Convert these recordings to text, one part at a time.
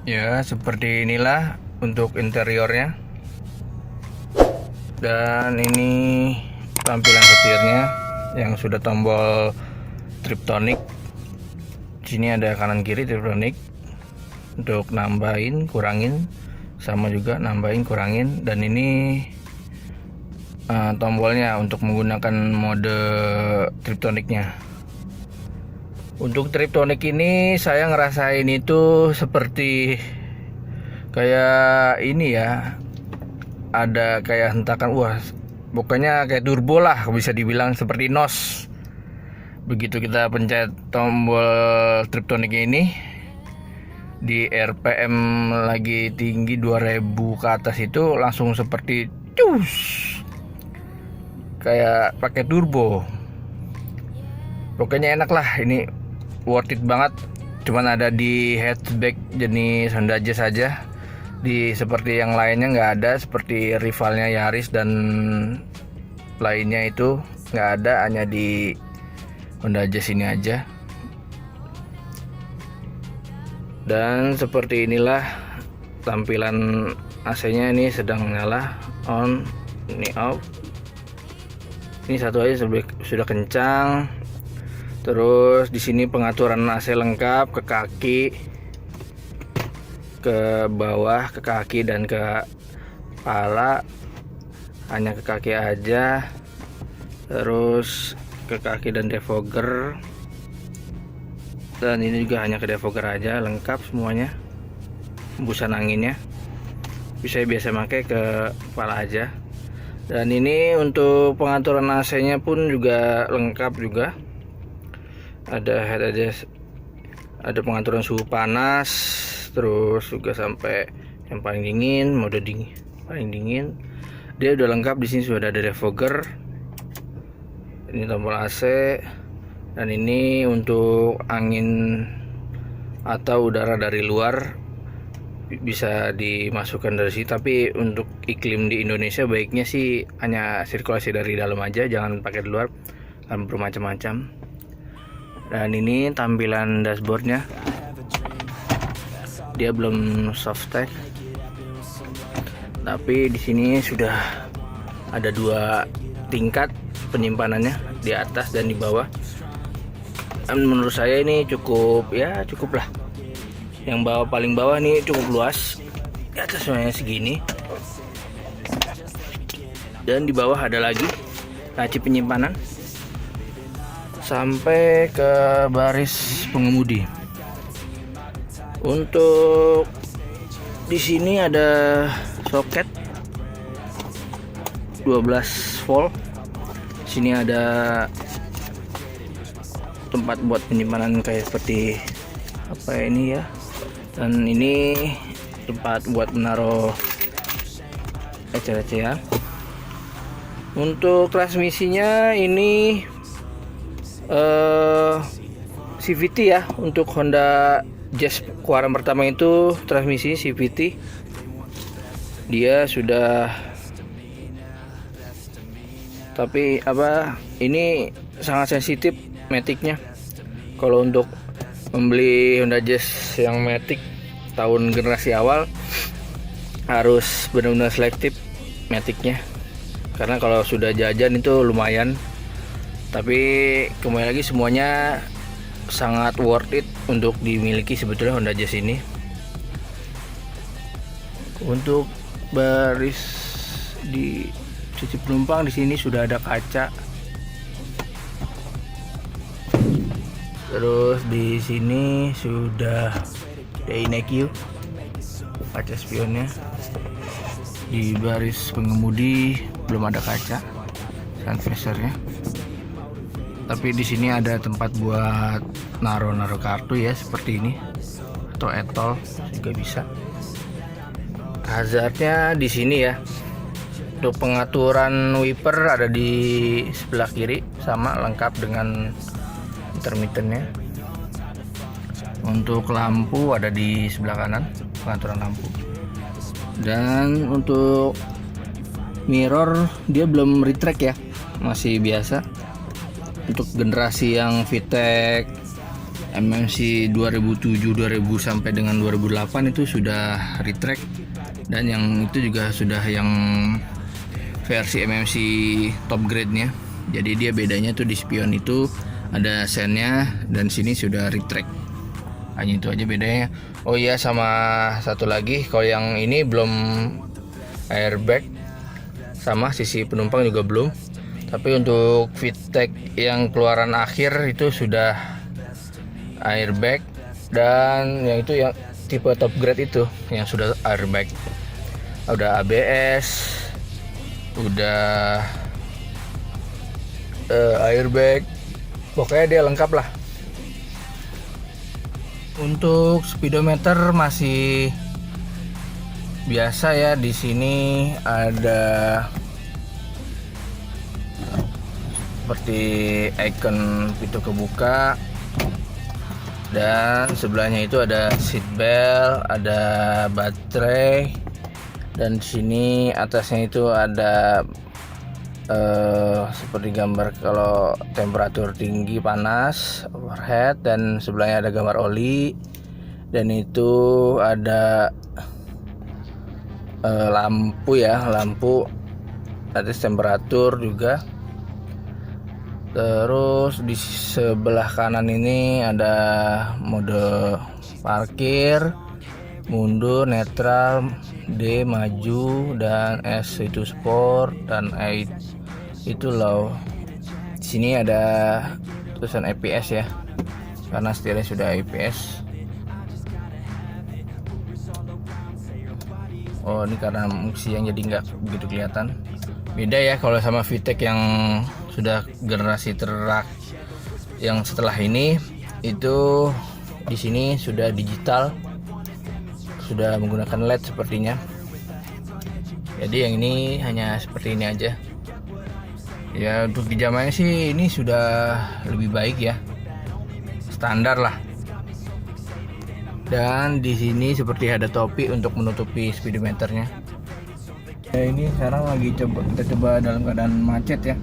Ya, seperti inilah untuk interiornya. Dan ini tampilan setirnya yang sudah tombol triptonic. Di sini ada kanan kiri triptonic untuk nambahin, kurangin, sama juga nambahin, kurangin. Dan ini tombolnya untuk menggunakan mode triptonicnya. Untuk triptonic ini saya ngerasain itu seperti kayak ini ya, ada kayak hentakan, wah pokoknya kayak turbo lah, bisa dibilang seperti NOS. Begitu kita pencet tombol triptonic ini di RPM lagi tinggi 2000 ke atas, itu langsung seperti cus, kayak pakai turbo. Pokoknya enak lah, ini worth it banget. Cuman ada di hatchback jenis Honda Jazz saja. Di seperti yang lainnya nggak ada, seperti rivalnya Yaris dan lainnya itu nggak ada, hanya di Honda Jazz ini aja. Dan seperti inilah tampilan AC-nya. Ini sedang nyala, on, ini off. Ini satu aja sudah kencang. Terus di sini pengaturan AC lengkap, ke kaki, ke bawah, ke kaki dan ke kepala. Hanya ke kaki aja. Terus ke kaki dan defogger. Dan ini juga hanya ke defogger aja, lengkap semuanya. Hembusan anginnya bisa biasa pakai ke kepala aja. Dan ini untuk pengaturan AC-nya pun juga lengkap juga. Ada head adjust, ada pengaturan suhu panas, terus juga sampai yang paling dingin, mode dingin, paling dingin. Dia udah lengkap. Di sini sudah ada defogger. Ini tombol AC. Dan ini untuk angin atau udara dari luar bisa dimasukkan dari sini. Tapi untuk iklim di Indonesia baiknya sih hanya sirkulasi dari dalam aja, jangan pakai di luar, kan bermacam-macam. Dan ini tampilan dashboardnya. Dia belum soft tag, tapi di sini sudah ada 2 tingkat penyimpanannya, di atas dan di bawah. Dan menurut saya ini cukup lah. Yang bawah, paling bawah nih cukup luas, di atas semuanya segini. Dan di bawah ada lagi laci penyimpanan sampai ke baris pengemudi. Untuk di sini ada soket 12 volt. Sini ada tempat buat penyimpanan kayak seperti apa ini ya. Dan ini tempat buat menaruh ecel-ecelan. Untuk transmisinya ini CVT ya. Untuk Honda Jazz keluaran pertama itu transmisi CVT. Dia sudah, tapi ini sangat sensitif maticnya. Kalau untuk membeli Honda Jazz yang matic tahun generasi awal, harus benar-benar selektif maticnya, karena kalau sudah jajan itu lumayan. Tapi kembali lagi, semuanya sangat worth it untuk dimiliki sebetulnya Honda Jazz ini. Untuk baris di sisi penumpang, di sini sudah ada kaca. Terus di sini sudah ada InEQ, kaca spionnya. Di baris pengemudi belum ada kaca sun visornya. Tapi di sini ada tempat buat naruh kartu ya, seperti ini, atau etol juga bisa. Hazardnya di sini ya. Untuk pengaturan wiper ada di sebelah kiri, sama lengkap dengan intermittennya. Untuk lampu ada di sebelah kanan, pengaturan lampu. Dan untuk mirror dia belum retract ya, masih biasa. Untuk generasi yang VTEC MMC 2007 2000 sampai dengan 2008 itu sudah retract, dan yang itu juga sudah yang versi MMC top grade nya. Jadi dia bedanya tuh di spion itu ada sennya, dan sini sudah retract. Hanya itu aja bedanya. Oh iya, sama satu lagi, kalau yang ini belum airbag, sama sisi penumpang juga belum. Tapi untuk VTEC yang keluaran akhir itu sudah airbag, dan yang itu yang tipe top grade itu yang sudah airbag. Udah ABS, udah airbag, pokoknya dia lengkap lah. Untuk speedometer masih biasa ya, di sini ada seperti icon pintu kebuka, dan sebelahnya itu ada seat belt, ada baterai, dan di sini atasnya itu ada seperti gambar kalau temperatur tinggi panas overhead, dan sebelahnya ada gambar oli, dan itu ada lampu ya, lampu atas temperatur juga. Terus di sebelah kanan ini ada mode parkir, mundur, netral, D maju, dan S itu sport, dan E itu low. Di sini ada tulisan ABS ya, karena setirnya sudah ABS. Oh, ini karena siang jadi nggak begitu kelihatan. Beda ya kalau sama VTEC yang sudah generasi yang setelah ini, itu di sini sudah digital, sudah menggunakan LED sepertinya. Jadi yang ini hanya seperti ini aja. Ya, untuk di zamannya sih ini sudah lebih baik ya, standar lah. Dan di sini seperti ada topi untuk menutupi speedometernya. Ya, ini sekarang lagi kita coba dalam keadaan macet ya.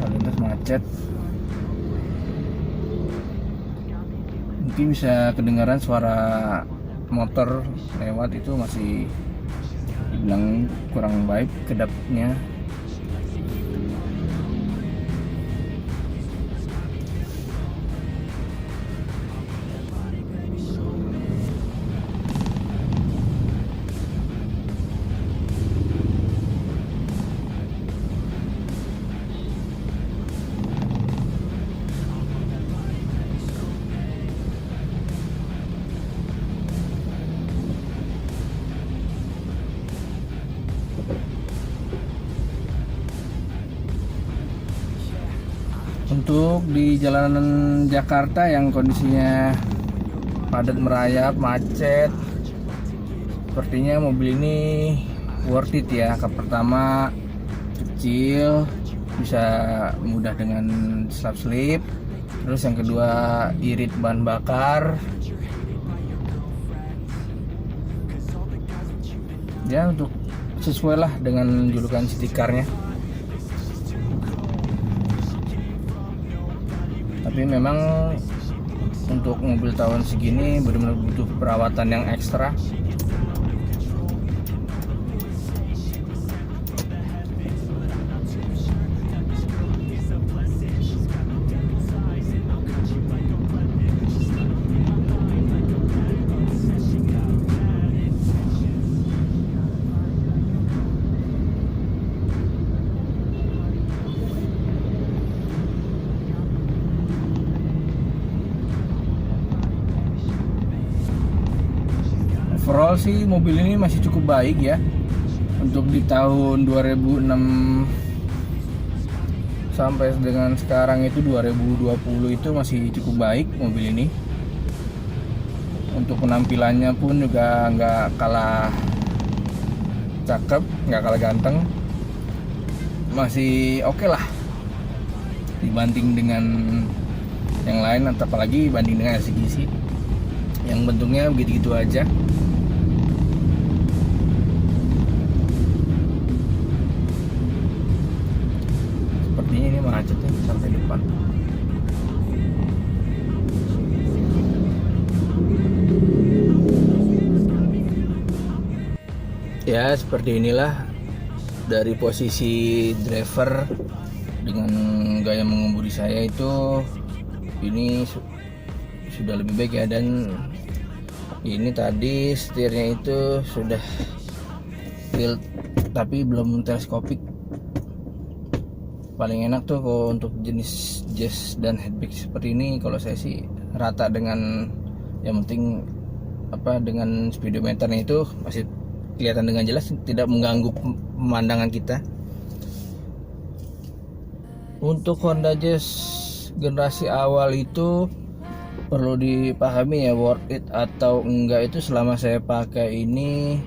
Lalu lintas macet. Mungkin bisa kedengaran suara motor lewat, itu masih dibilang kurang baik kedapnya. Untuk di jalanan Jakarta yang kondisinya padat merayap, macet, sepertinya mobil ini worth it ya. Pertama, kecil, bisa mudah dengan slap slip. Terus yang kedua, irit bahan bakar. Ya, untuk sesuai lah dengan julukan city car-nya. Tapi memang untuk mobil tahun segini benar-benar butuh perawatan yang ekstra. Overall sih mobil ini masih cukup baik ya. Untuk di tahun 2006 sampai dengan sekarang itu 2020 itu masih cukup baik mobil ini. Untuk penampilannya pun juga nggak kalah cakep, nggak kalah ganteng, masih oke lah dibanding dengan yang lain, apalagi banding dengan LCGC yang bentuknya begitu-gitu aja. Sepertinya ini macetnya sampai depan. Ya seperti inilah dari posisi driver dengan gaya mengemudi saya itu, ini sudah lebih baik ya. Dan ini tadi setirnya itu sudah tilt tapi belum teleskopik. Paling enak tuh kalau untuk jenis jazz dan hatchback seperti ini, kalau saya sih rata dengan, yang penting dengan speedometernya itu masih kelihatan dengan jelas, tidak mengganggu pemandangan kita. Untuk Honda Jazz generasi awal itu perlu dipahami ya, worth it atau enggak itu selama saya pakai ini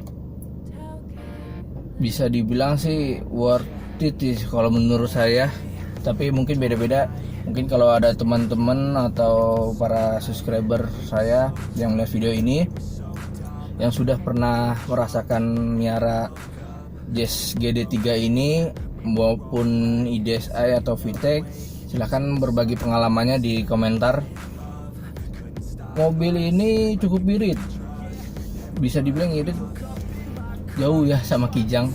bisa dibilang sih worth it kalau menurut saya. Tapi mungkin beda-beda, mungkin kalau ada teman-teman atau para subscriber saya yang melihat video ini yang sudah pernah merasakan Miata Jazz GD3 ini maupun IDSI atau VTEC, silahkan berbagi pengalamannya di komentar. Mobil ini cukup irit, bisa dibilang irit jauh ya sama Kijang.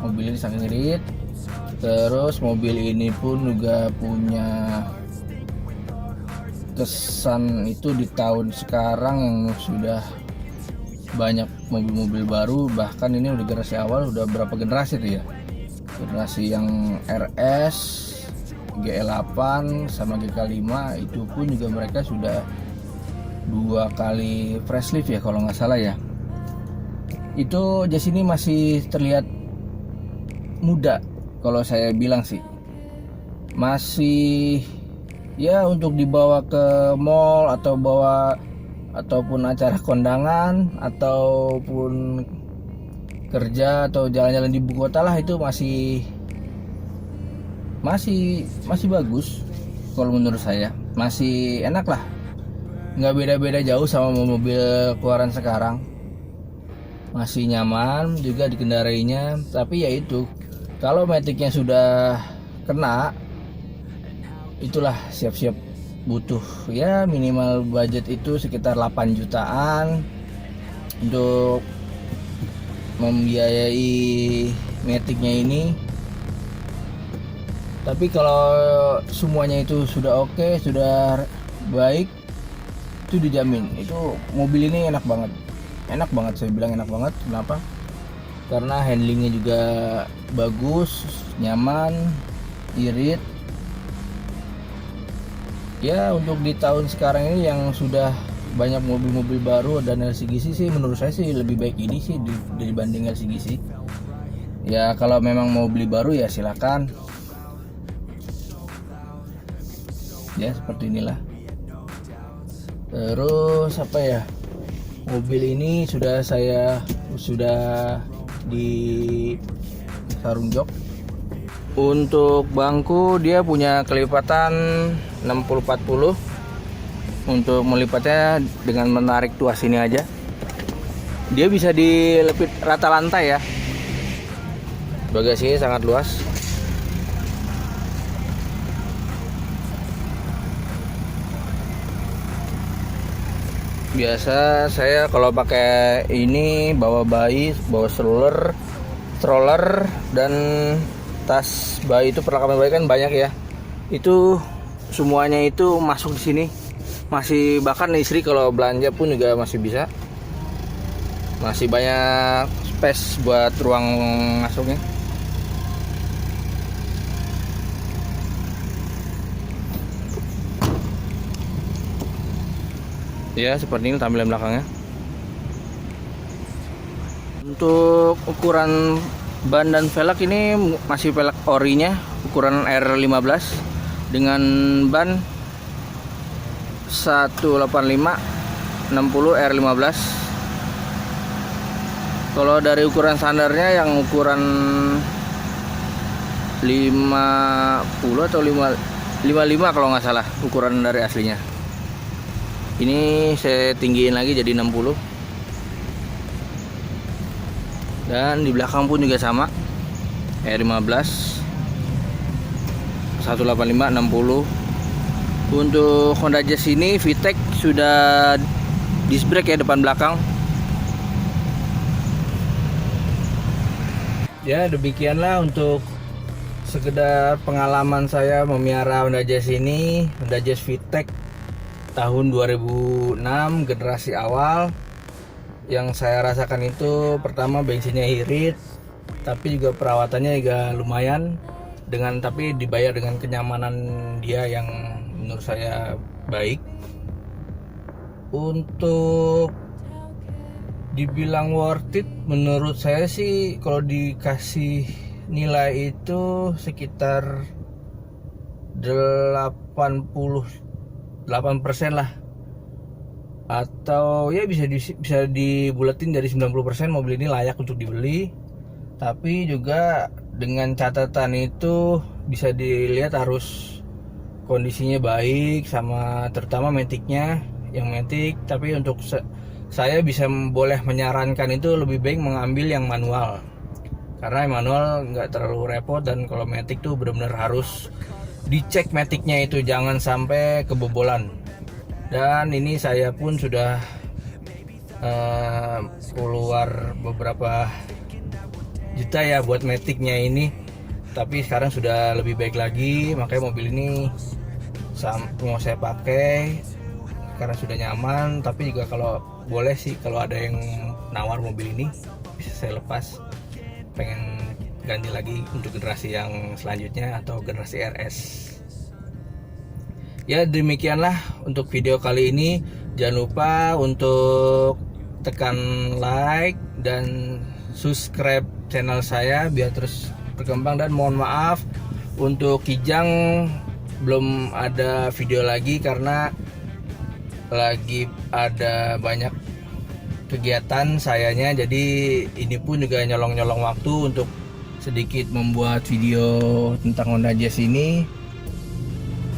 Mobil ini sangat irit. Terus mobil ini pun juga punya kesan itu di tahun sekarang yang sudah banyak mobil-mobil baru. Bahkan ini udah generasi awal, udah berapa generasi tuh ya, generasi yang RS, GL8 sama GK5 itu pun juga mereka sudah 2 kali facelift ya kalau nggak salah ya. Itu Jazz ini masih terlihat muda kalau saya bilang sih, masih ya untuk dibawa ke mall atau ataupun acara kondangan ataupun kerja atau jalan-jalan di ibu kota lah, itu masih bagus kalau menurut saya, masih enak lah, nggak beda-beda jauh sama mobil keluaran sekarang, masih nyaman juga dikendarainya. Tapi ya itu, kalau maticnya sudah kena, itulah siap-siap butuh ya minimal budget itu sekitar 8 jutaan untuk membiayai maticnya ini. Tapi kalau semuanya itu sudah oke, sudah baik, itu dijamin. Itu mobil ini enak banget saya bilang enak banget. Kenapa? Karena handlingnya juga bagus, nyaman, irit. Ya untuk di tahun sekarang ini yang sudah banyak mobil-mobil baru dan LCGC sih, menurut saya sih lebih baik ini sih dibanding LCGC. Ya kalau memang mau beli baru ya silakan. Ya seperti inilah. Terus apa ya, mobil ini sudah di sarung jok. Untuk bangku dia punya kelipatan 60-40. Untuk melipatnya dengan menarik tuas ini aja, dia bisa dilepit rata lantai ya. Bagasinya sangat luas. Biasa saya kalau pakai ini bawa bayi, bawa stroller dan tas bayi, itu perlengkapan bayi kan banyak ya. Itu semuanya itu masuk di sini. Masih bahkan istri kalau belanja pun juga masih bisa. Masih banyak space buat ruang masuknya. Ya seperti ini tampilan belakangnya. Untuk ukuran ban dan velg ini masih velg orinya ukuran R15 dengan ban 185 60 R15. Kalau dari ukuran standarnya yang ukuran 50 atau 55 kalau nggak salah ukuran dari aslinya. Ini saya tinggiin lagi jadi 60. Dan di belakang pun juga sama, R15 185 60. Untuk Honda Jazz ini VTEC sudah disc brake ya depan belakang. Ya demikianlah untuk sekedar pengalaman saya memelihara Honda Jazz ini, Honda Jazz VTEC tahun 2006 generasi awal. Yang saya rasakan itu pertama bensinnya irit, tapi juga perawatannya juga lumayan, tapi dibayar dengan kenyamanan dia yang menurut saya baik. Untuk dibilang worth it, menurut saya sih kalau dikasih nilai itu sekitar 88% lah, atau ya bisa dibulatin dari 90% mobil ini layak untuk dibeli. Tapi juga dengan catatan itu bisa dilihat harus kondisinya baik, sama terutama metiknya yang metik. Tapi untuk saya bisa boleh menyarankan itu lebih baik mengambil yang manual, karena yang manual nggak terlalu repot, dan kalau metik tuh benar-benar harus dicek metiknya itu jangan sampai kebobolan. Dan ini saya pun sudah keluar beberapa juta ya buat metiknya ini, tapi sekarang sudah lebih baik lagi, makanya mobil ini mau saya pakai karena sudah nyaman. Tapi juga kalau boleh sih, kalau ada yang nawar mobil ini bisa saya lepas, pengen ganti lagi untuk generasi yang selanjutnya atau generasi RS. Ya demikianlah untuk video kali ini. Jangan lupa untuk tekan like dan subscribe channel saya biar terus berkembang. Dan mohon maaf untuk Kijang belum ada video lagi karena lagi ada banyak kegiatan sayanya. Jadi ini pun juga nyolong-nyolong waktu untuk sedikit membuat video tentang Honda Jazz ini.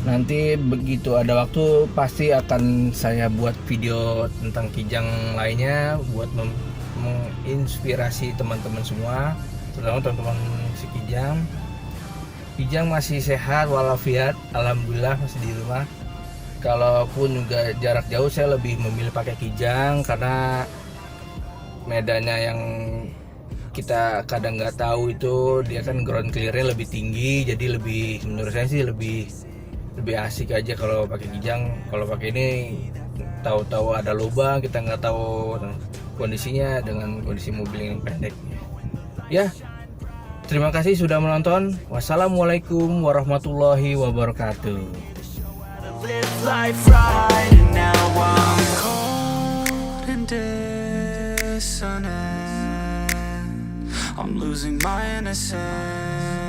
Nanti begitu ada waktu pasti akan saya buat video tentang Kijang lainnya buat menginspirasi teman-teman semua, terutama teman-teman si Kijang. Kijang masih sehat walafiat, alhamdulillah masih di rumah. Kalaupun juga jarak jauh saya lebih memilih pakai Kijang karena medannya yang kita kadang nggak tahu itu, dia kan ground clearnya lebih tinggi, jadi lebih, menurut saya sih lebih asik aja kalau pakai Kijang. Kalau pakai ini tahu-tahu ada lubang, kita nggak tahu kondisinya dengan kondisi mobil yang pendek. Ya, terima kasih sudah menonton. Wassalamualaikum warahmatullahi wabarakatuh. I'm losing my innocence.